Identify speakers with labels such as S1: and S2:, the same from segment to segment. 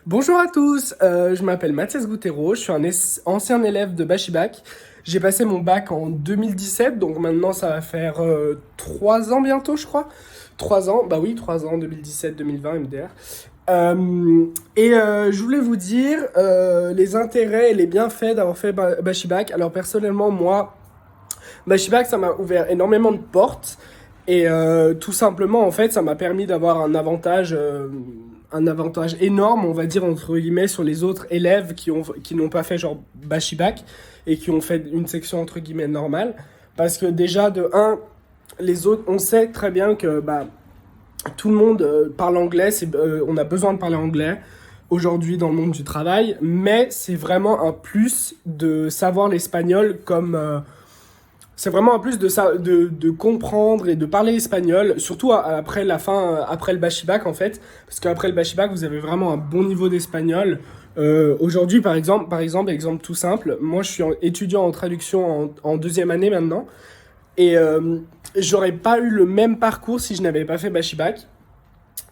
S1: Bonjour à tous, je m'appelle Mathias Goutero, je suis un ancien élève de Bachibac. J'ai passé mon bac en 2017, donc maintenant ça va faire 3 ans bientôt, je crois. 3 ans, bah oui, 3 ans, 2017-2020 MDR. Je voulais vous dire les intérêts et les bienfaits d'avoir fait Bachibac. Alors personnellement, moi, Bachibac, ça m'a ouvert énormément de portes. Tout simplement, en fait, ça m'a permis d'avoir un avantage énorme, on va dire, entre guillemets, sur les autres élèves qui n'ont pas fait genre Bachibac et qui ont fait une section, entre guillemets, normale. Parce que déjà, de un, les autres, on sait très bien que tout le monde parle anglais, on a besoin de parler anglais aujourd'hui dans le monde du travail, mais c'est vraiment un plus de savoir l'espagnol c'est vraiment un plus de comprendre et de parler espagnol, surtout après après le Bachibac en fait, parce qu'après le Bachibac, vous avez vraiment un bon niveau d'espagnol. Aujourd'hui, exemple tout simple, moi je suis étudiant en traduction en deuxième année maintenant, et j'aurais pas eu le même parcours si je n'avais pas fait Bachibac,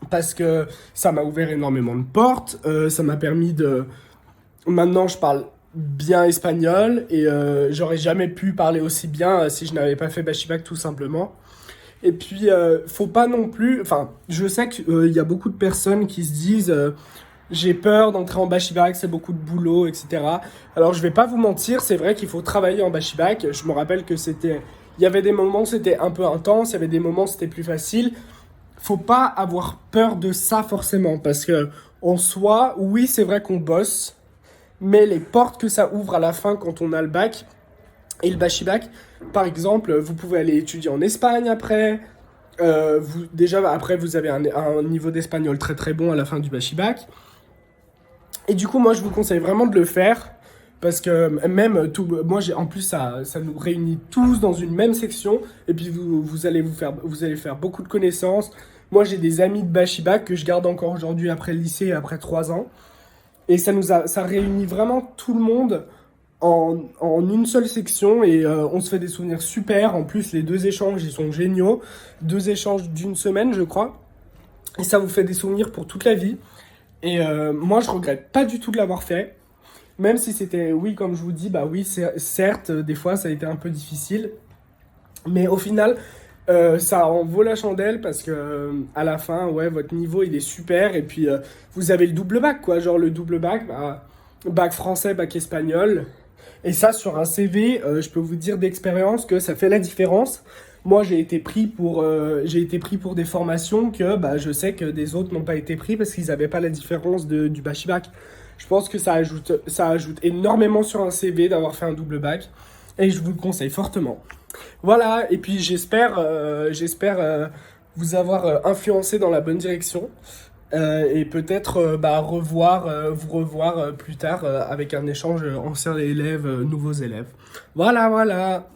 S1: parce que ça m'a ouvert énormément de portes, ça m'a permis de... Maintenant, je parle bien espagnol et j'aurais jamais pu parler aussi bien si je n'avais pas fait Bachibac tout simplement. Et puis, faut pas non plus... Enfin, je sais qu'il y a beaucoup de personnes qui se disent j'ai peur d'entrer en Bachibac, c'est beaucoup de boulot, etc. Alors, je vais pas vous mentir, c'est vrai qu'il faut travailler en Bachibac. Je me rappelle que c'était... Il y avait des moments où c'était un peu intense, il y avait des moments où c'était plus facile. Faut pas avoir peur de ça forcément, parce que en soi, oui, c'est vrai qu'on bosse, mais les portes que ça ouvre à la fin quand on a le bac et le bachibac, par exemple, vous pouvez aller étudier en Espagne après. Déjà, après, vous avez un niveau d'espagnol très très bon à la fin du bachibac. Et du coup, moi, je vous conseille vraiment de le faire. Parce que même tout, moi, en plus, ça nous réunit tous dans une même section. Et puis, vous allez faire beaucoup de connaissances. Moi, j'ai des amis de bachibac que je garde encore aujourd'hui après le lycée, après 3 ans. Et ça réunit vraiment tout le monde en une seule section et on se fait des souvenirs super. En plus, les deux échanges, ils sont géniaux. 2 échanges d'une semaine, je crois. Et ça vous fait des souvenirs pour toute la vie. Et moi, je regrette pas du tout de l'avoir fait. Même si c'était, oui, comme je vous dis, bah oui, certes, des fois, ça a été un peu difficile. Mais au final, ça en vaut la chandelle parce que à la fin, ouais, votre niveau il est super et puis vous avez le double bac quoi, genre le double bac, bac français, bac espagnol. Et ça sur un CV, je peux vous dire d'expérience que ça fait la différence. Moi, j'ai été pris pour des formations que je sais que des autres n'ont pas été pris parce qu'ils n'avaient pas la différence du bac. Je pense que ça ajoute énormément sur un CV d'avoir fait un double bac et je vous le conseille fortement. Voilà, et puis j'espère vous avoir influencé dans la bonne direction et peut-être vous revoir plus tard avec un échange anciens élèves, nouveaux élèves. Voilà, voilà.